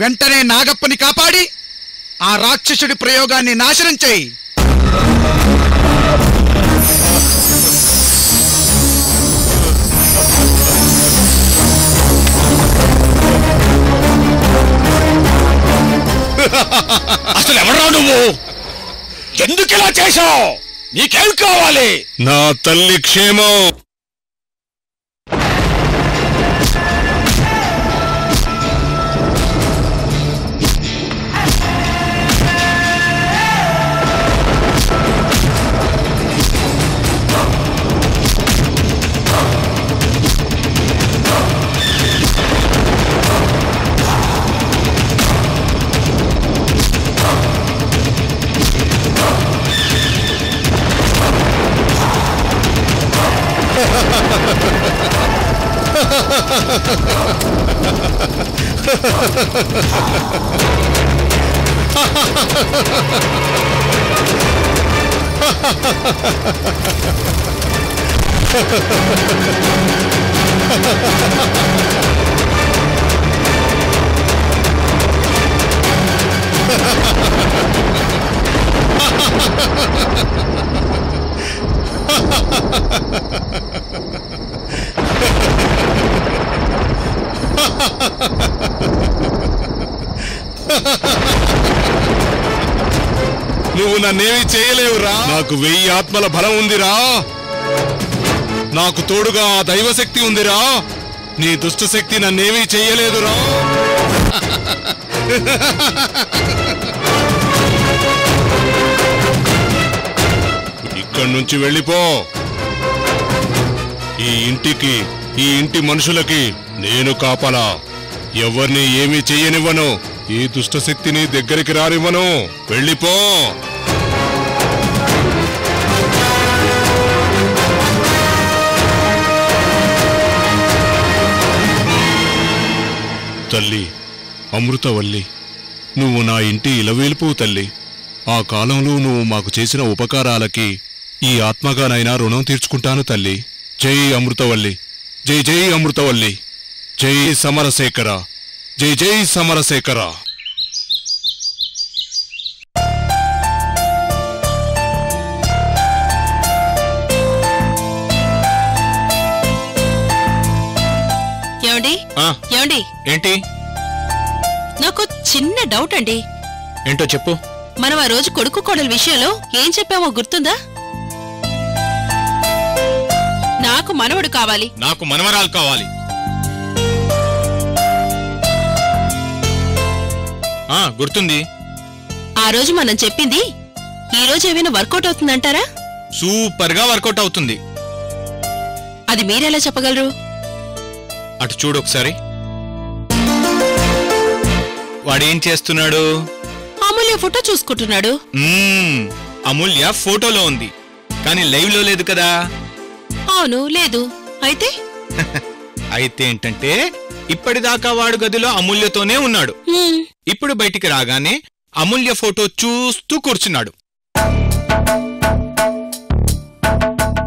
వెంటనే నాగప్పని కాపాడి ఆ రాక్షసుడి ప్రయోగాన్ని నాశనం చేయి. అసలు ఎవరా నువ్వు? ఎందుకు ఇలా చేశావు? నీకేం కావాలి? నా తల్లి క్షేమం. నువ్వు నన్నేమీ చేయలేవురా. నాకు 1000 ఆత్మల బలం ఉందిరా. నాకు తోడుగా ఆ దైవశక్తి ఉందిరా. నీ దుష్ట శక్తి నన్నేమీ చేయలేదురా. ఇక్కడి నుంచి వెళ్ళిపో. ఈ ఇంటికి, ఈ ఇంటి మనుషులకి నేను కాపలా. ఎవరిని ఏమీ చెయ్యనివ్వను. ఈ దుష్ట శక్తిని దగ్గరికి రానివ్వను. వెళ్ళిపో. తల్లి అమృతవల్లి, నువ్వు నా ఇంటి ఇలవేల్పు తల్లి. ఆ కాలంలో నువ్వు మాకు చేసిన ఉపకారాలకి ఈ ఆత్మగానైనా రుణం తీర్చుకుంటాను తల్లి. జై అమృతవల్లి, జై జై అమృతవల్లి, జై సమరశేఖర, జై జై సమరశేఖర. ఏమండి? ఏంటి? నాకు చిన్న డౌట్ అండి. ఏంటో చెప్పు. మనం ఆ రోజు కొడుకు కోడల విషయంలో ఏం చెప్పామో గుర్తుందా? నాకు మనవడు కావాలి, నాకు మనవరాలు కావాలి. గుర్తుంది. ఆ రోజు మనం చెప్పింది ఈ రోజు ఏమైనా వర్కౌట్ అవుతుందంటారా? సూపర్ గా వర్కౌట్ అవుతుంది. అది మీరెలా చెప్పగలరు? అటు చూడు ఒకసారి. వాడేం చేస్తున్నాడు? అమూల్య ఫోటో చూసుకుంటున్నాడు. అమూల్య ఫోటోలో ఉంది, కానీ లైవ్ లో లేదు కదా. అవును, లేదు. అయితే అయితే ఏంటంటే ఇప్పటిదాకా వాడు గదిలో అమూల్యతోనే ఉన్నాడు. ఇప్పుడు బయటికి రాగానే అమూల్య ఫోటో చూస్తూ కూర్చున్నాడు.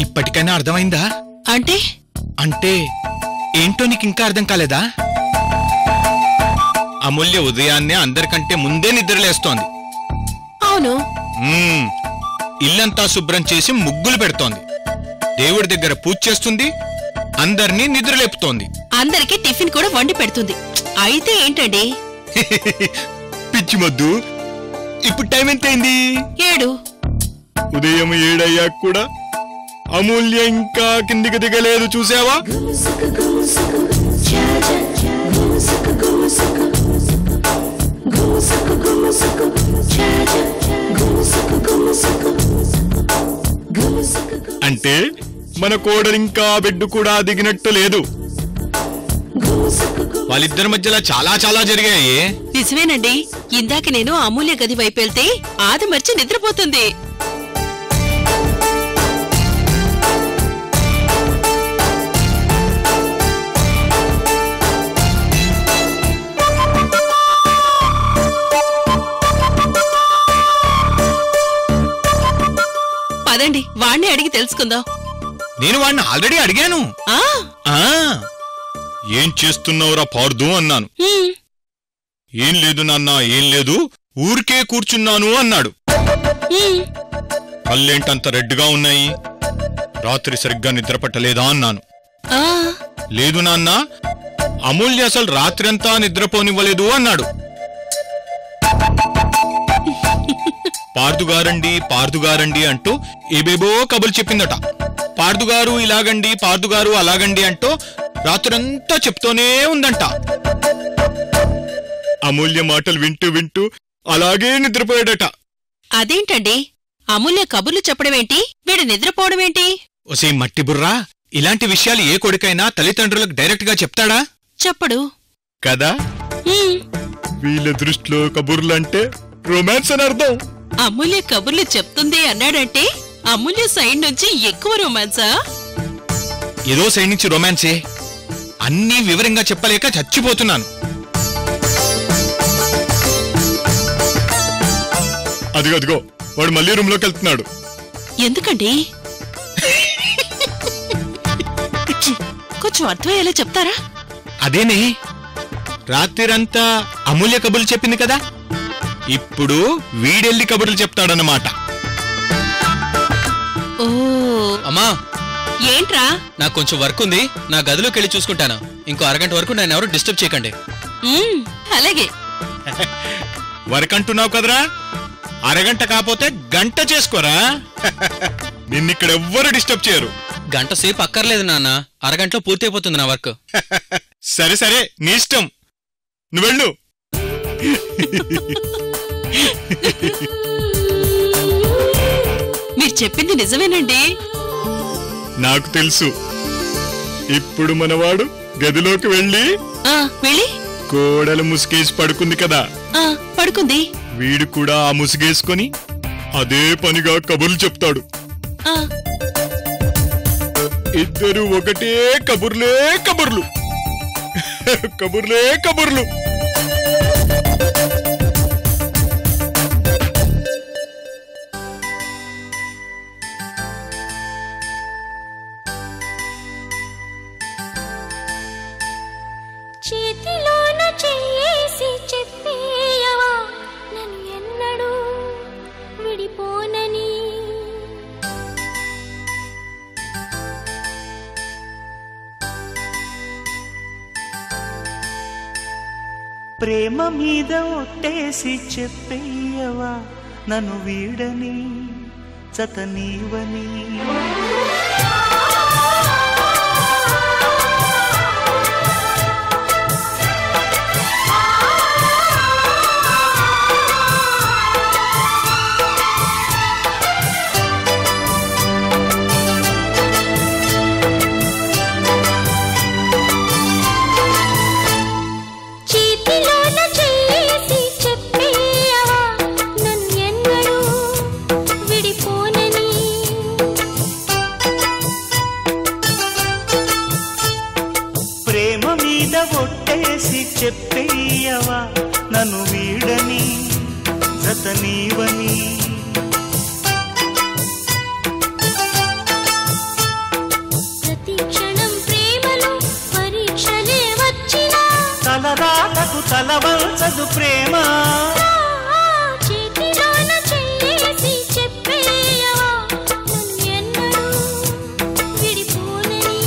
ఇప్పటికైనా అర్థమైందా? అంటే అంటే ఏంటో నీకు ఇంకా అర్థం కాలేదా? అమూల్య ఉదయాన్నే అందరికంటే ముందే నిద్రలేస్తోంది. అవును. ఇల్లంతా శుభ్రం చేసి ముగ్గులు పెడుతోంది. దేవుడి దగ్గర పూజ చేస్తుంది. అందర్నీ నిద్రలేపుతోంది. అందరికి టిఫిన్ కూడా వండి పెడుతుంది. అయితే ఏంటండి? పిచ్చి మొద్దు, ఇప్పుడు టైం ఎంతైంది? 7. ఉదయం 7 అయ్యాక కూడా అమూల్య ఇంకా కిందికి దిగలేదు, చూసావా? అంటే మన కోడలింకా బెడ్ కూడా దిగినట్టు లేదు. వాళ్ళిద్దరి మధ్యలో చాలా చాలా జరిగాయి. నిజమేనండి. ఇందాక నేను అమూల్య గది వైపు వెళ్తే ఆది మర్చి నిద్రపోతుంది. పదండి, వాణ్ణి అడిగి తెలుసుకుందాం. నేను వాడిని ఆల్రెడీ అడిగాను. ఏం చేస్తున్నావురా పార్దు అన్నాను. ఏం లేదు నాన్నా, ఏం లేదు, ఊరికే కూర్చున్నాను అన్నాడు. కళ్ళేంటంత రెడ్గా ఉన్నాయి, రాత్రి సరిగ్గా నిద్రపట్టలేదా అన్నాను. లేదు నాన్నా, అమూల్య అసలు రాత్రంతా నిద్రపోనివ్వలేదు అన్నాడు. పార్దుగారండి అంటూ ఏబేబో కబులు చెప్పిందట. పార్దుగారు ఇలాగండి, పార్దుగారు అలాగండి అంటూ రాత్రంతా చెప్తూనే ఉందంట. అమూల్య మాటలు వింటూ వింటూ అలాగే నిద్రపోయాడట. అదేంటండి, అమూల్య కబుర్లు చెప్పడమేంటి, వీడు నిద్రపోవడమేంటి? ఒసే మట్టి బుర్రా, ఇలాంటి విషయాలు ఏ కొడుకైనా తల్లిదండ్రులకు డైరెక్ట్ గా చెప్తాడా? చెప్పడు కదా. వీళ్ళ దృష్టిలో కబుర్లంటే రొమాన్స్ అని అర్థం. అమూల్య కబుర్లు చెప్తుంది అన్నాడంటే అమూల్య సైడ్ నుంచి ఎక్కువ రొమాన్సా? ఏదో సైడ్ నుంచి రొమాన్సే, అన్నీ వివరంగా చెప్పలేక చచ్చిపోతున్నాను. అదిగో వాడు మళ్ళీ రూమ్ లోకి వెళ్తున్నాడు. ఎందుకండి? కొంచెం అర్థమయ్యేలా చెప్తారా? అదేనే, రాత్రిరంతా అమూల్య కబుర్లు చెప్పింది కదా, ఇప్పుడు వీడెళ్ళి కబుర్లు చెప్తాడన్నమాట. ఓ అమ్మా, ఏంట్రా? నాకు కొంచెం వర్క్ ఉంది, నా గదిలోకి వెళ్ళి చూసుకుంటాను. ఇంకో అరగంట వరకు నన్ను ఎవరు డిస్టర్బ్ చేయకండి. అలాగే. వర్క్ అంటున్నావు కదరా, అరగంట కాకపోతే గంట చేసుకోరా. నిన్నిక్కడెవ్వరు డిస్టర్బ్ చేయరు. గంట సేపు అక్కర్లేదు నాన్న, అరగంటలో పూర్తయిపోతుంది నా వర్క్. సరే సరే, నీ ఇష్టం, నువ్వెళ్ళు. మీరు చెప్పింది నిజమేనండి. నాకు తెలుసు. ఇప్పుడు మనవాడు గదిలోకి వెళ్ళి కోడలు ముసుగేసి పడుకుంది కదా, పడుకుంది. వీడు కూడా ఆ ముసుగేసుకొని అదే పనిగా కబుర్లు చెప్తాడు. ఇద్దరు ఒకటే కబుర్లే కబుర్లు, కబుర్లే కబుర్లు. చేతిలోన చేసి చెప్పేయవా నన్ను ఎన్నడూ విడిపోనని. ప్రేమ మీద ఒట్టేసి చెప్పేయవా నన్ను వీడని చతనీవని. చెప్పేయవా నన్ను వీడని జతనీవని. ప్రతి క్షణం ప్రేమలో పరీక్షలే వచ్చినా తలరాతకు తలవంచదు ప్రేమ. చేతిలోన చేసి చెప్పేయవా నన్ను ఎన్నడూ విడిపోనని.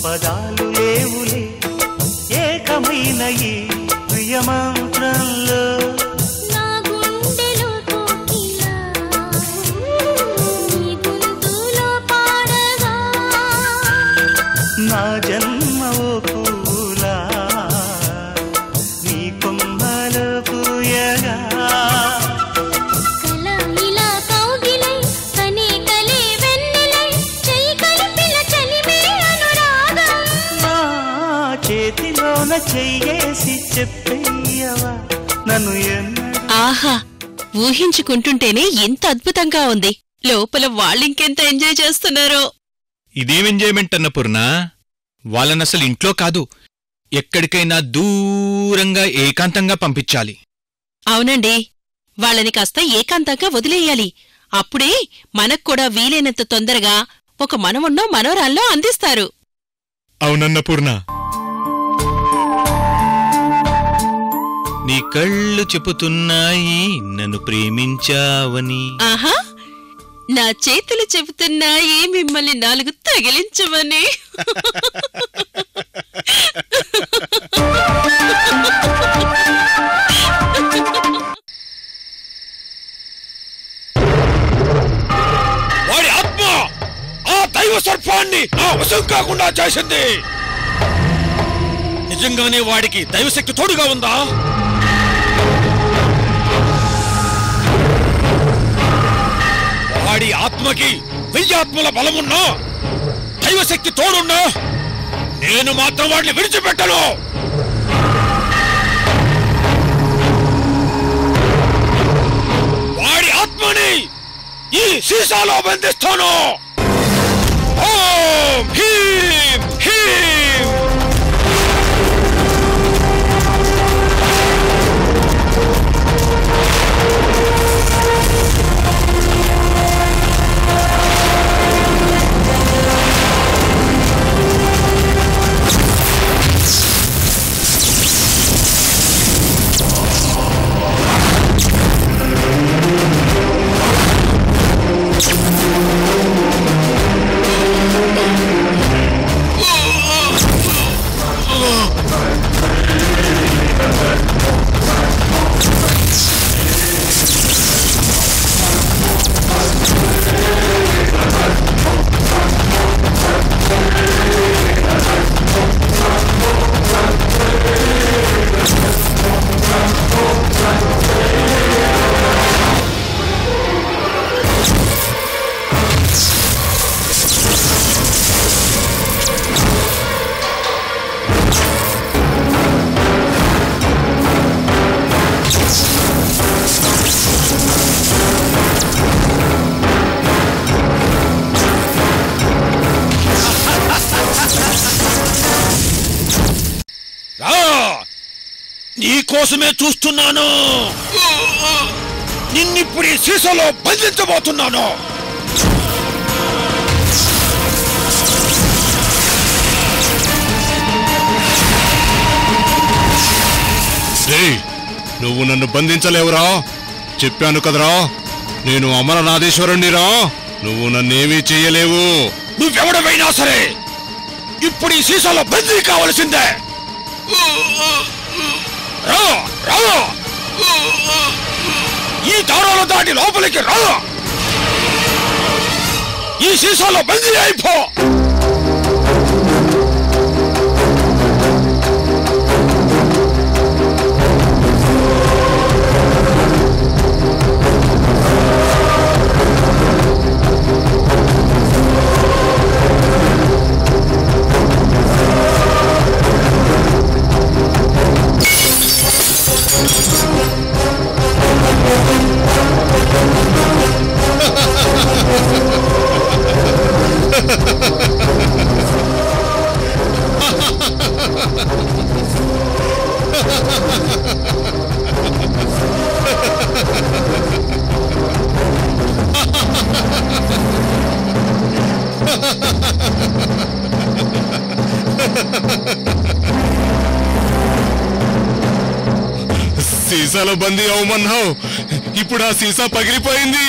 పదాలు లేవులే ఏకమైన ఈ ప్రియమంత్రంలో. నా గుండెలో చెయ్యేసి చెప్పేయవా నన్ను ఎన్నడూ ఆహా, ఊహించుకుంటుంటేనే ఇంత అద్భుతంగా ఉంది. లోపల వాళ్ళింకెంత ఎంజాయ్ చేస్తున్నారో. ఇదేం ఎంజాయ్మెంట్ అన్నపూర్ణ? వాళ్ళనసలు ఇంట్లో కాదు, ఎక్కడికైనా దూరంగా ఏకాంతంగా పంపించాలి. అవునండి, వాళ్ళని కాస్త ఏకాంతంగా వదిలేయాలి. అప్పుడే మనక్కూడా వీలైనంత తొందరగా ఒక మనవన్నో మనవరాల్లో అందిస్తారు. అవునన్నపూర్ణ, నీ కళ్ళు చెబుతున్నాయి నన్ను ప్రేమించావని. ఆహా, నా చేతులు చెబుతున్నాయి మిమ్మల్ని 4 తగిలించమని. వాడి ఆత్మ ఆ దైవ సర్పాన్ని నా వశం కాకుండా చేసింది. నిజంగానే వాడికి దైవశక్తి తోడుగా ఉందా? వాడి ఆత్మకి 1000 ఆత్మల బలమున్నా, దైవశక్తి తోడున్నా, నేను మాత్రం వాడిని విడిచిపెట్టను. వాడి ఆత్మని ఈ సీసాలో బంధిస్తాను. ఓం హ్రీం హ్రీం. నీకోసమే చూస్తున్నాను. నిన్నిప్పుడు ఈ సీసాలో బంధించబోతున్నాను. నువ్వు నన్ను బంధించలేవురా, చెప్పాను కదరా, నేను అమరనాథేశ్వరుణ్ణిరా. నువ్వు నన్నేమీ చెయ్యలేవు. నువ్వెవడమైనా సరే ఇప్పుడు ఈ సీసాలో బందీ కావలసిందే. రా రా, ఈ దారాలు దాటి లోపలికి రా. ఈ సీసాలో బందీ అయిపో. సీసాలో బందీ అవమన్నావు, ఇప్పుడు ఆ సీసా పగిలిపోయింది.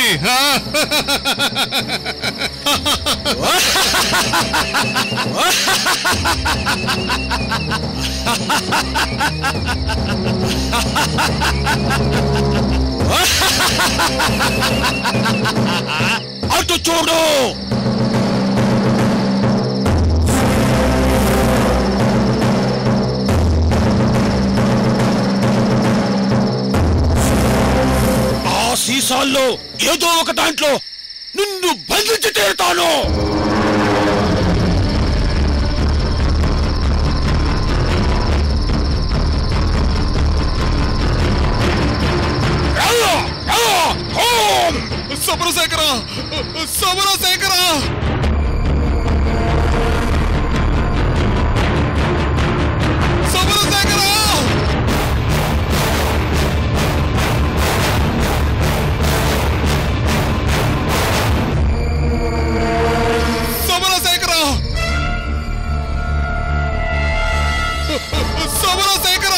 అటు చూడు. ఆ సీసాల్లో ఏదో ఒక దాంట్లో నిన్ను బంధించి తీరుతాను. సమరశేఖర సమరశేఖర సమరశేఖర సమరశేఖర సమరశేఖర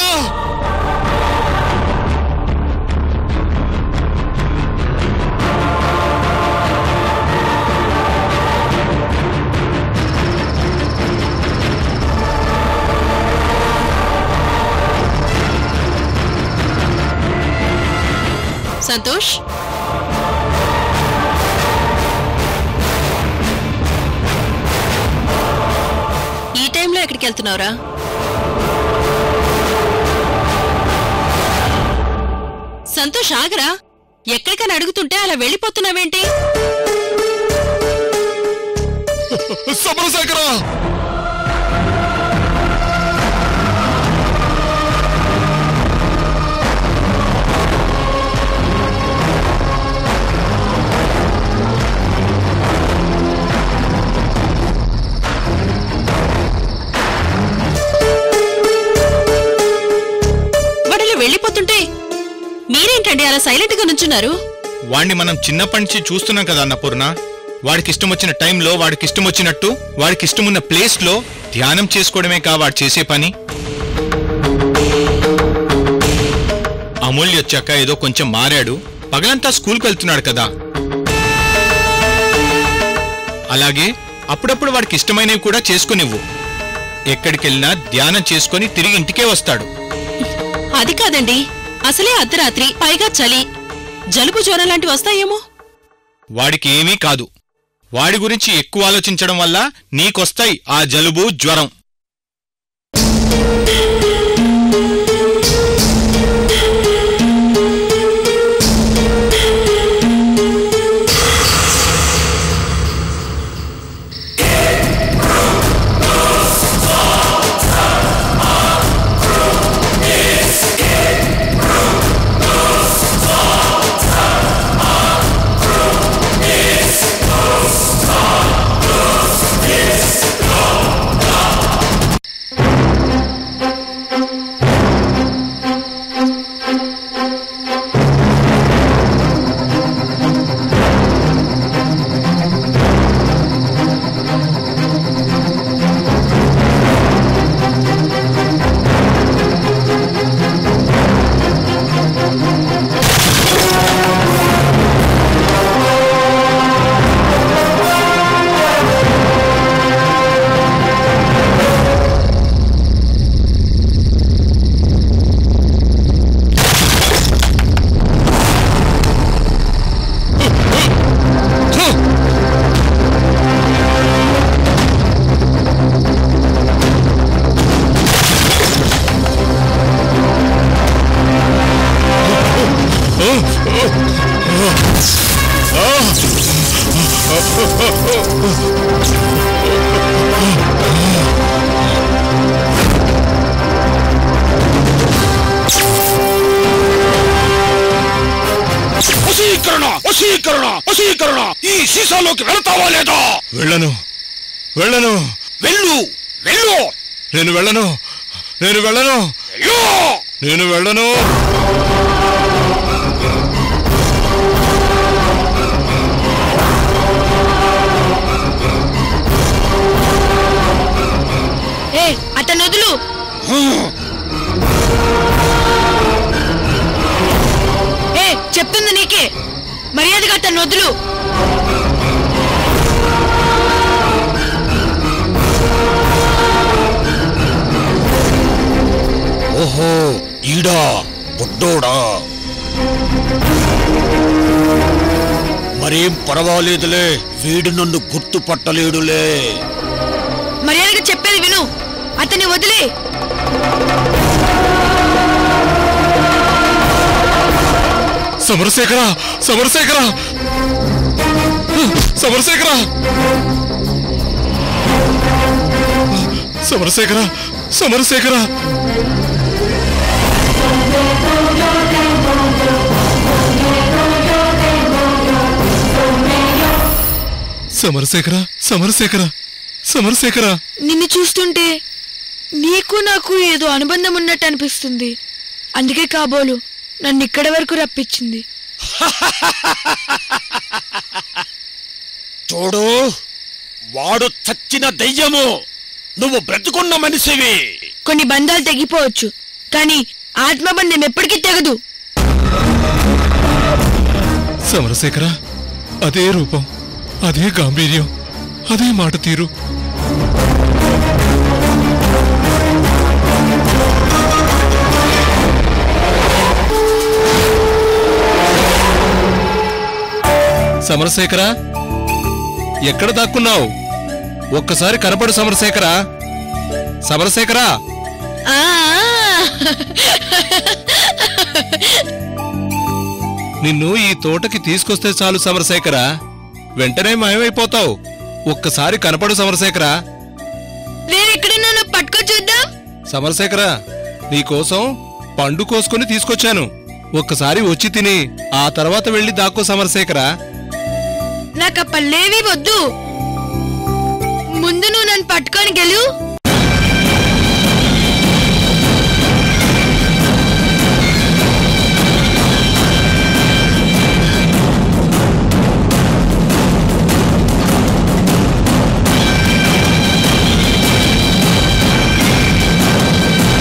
సంతోష్, ఈ టైంలో ఎక్కడికి వెళ్తున్నావురా? సంతోష్ ఆగరా, ఎక్కడికని అడుగుతుంటే అలా వెళ్ళిపోతున్నావేంటి? సమరశేఖర వెళ్ళిపోతుంటే మీరేంటండి అలా సైలెంట్ గా నుంచున్నారు? వాణ్ణి మనం చిన్నప్పటి నుంచి చూస్తున్నాం కదా అన్నపూర్ణ. వాడికి ఇష్టం వచ్చిన టైంలో వాడికి ఇష్టం వచ్చినట్టు వాడికి ఇష్టమున్న ప్లేస్ లో ధ్యానం చేసుకోవడమే కా వాడు చేసే పని. అమూల్య వచ్చాక ఏదో కొంచెం మారాడు, పగలంతా స్కూల్కి వెళ్తున్నాడు కదా. అలాగే అప్పుడప్పుడు వాడికి ఇష్టమైనవి కూడా చేసుకునివ్వు. ఎక్కడికెళ్ళినా ధ్యానం చేసుకుని తిరిగి ఇంటికే వస్తాడు. అది కాదండి, అసలే అర్ధరాత్రి, పైగా చలి, జలుబు జ్వరం లాంటివి వస్తాయేమో. వాడికి ఏమీ కాదు. వాడి గురించి ఎక్కువ ఆలోచించడం వల్ల నీకొస్తాయి ఆ జలుబు జ్వరం. ఈ సీసాలోకి వెళ్తావా లేదా? వెళ్ళను వెళ్ళను. వెళ్ళు వెళ్ళు. నేను వెళ్ళను నేను వెళ్ళను నేను వెళ్ళను. అతను వదులు. చెప్తుంది నీకే, మర్యాదగా అతను వదులు. ఓహో, ఈడా బుడ్డోడా? మరేం పర్వాలేదులే, వీడు నన్ను గుర్తుపట్టలేడులే. మర్యాదగా చెప్పేది విను, అతన్ని వదిలే. సమరశేఖర సమరశేఖర సమరశేఖర సమరశేఖర సమరశేఖర సమరశేఖర సమరశేఖర సమరశేఖర నిన్ను చూస్తుంటే నీకు నాకు ఏదో అనుబంధం ఉన్నట్టు అనిపిస్తుంది. అందుకే కాబోలు నన్ను ఇక్కడి వరకు రప్పించింది. చూడు, వాడు చచ్చిన దెయ్యము, నువ్వు బ్రతుకున్న మనిషివి. కొన్ని బంధాలు తెగిపోవచ్చు, కానీ ఆత్మబంధం ఎప్పటికీ తెగదు. సమరశేఖర, అదే రూపం, అదే గాంభీర్యం, అదే మాట తీరు. సమరశేఖర, ఎక్కడ దాక్కున్నావు? ఒక్కసారి కనపడు సమరశేఖర. సమరశేఖర, నిన్ను ఈ తోటకి తీసుకొస్తే చాలు సమరశేఖర, వెంటనే మాయమైపోతావు. ఒక్కసారి కనపడు సమరశేఖర. నేనెక్కడున్నానో పట్టుకో చూద్దాం. సమరశేఖర, నీకోసం పండు కోసుకుని తీసుకొచ్చాను. ఒక్కసారి వచ్చి తిని ఆ తర్వాత వెళ్లి దాక్కో సమరశేఖర. నాకు ఆ పళ్ళేవి వద్దు, ముందు నువ్వు నన్ను పట్టుకొని గెలు.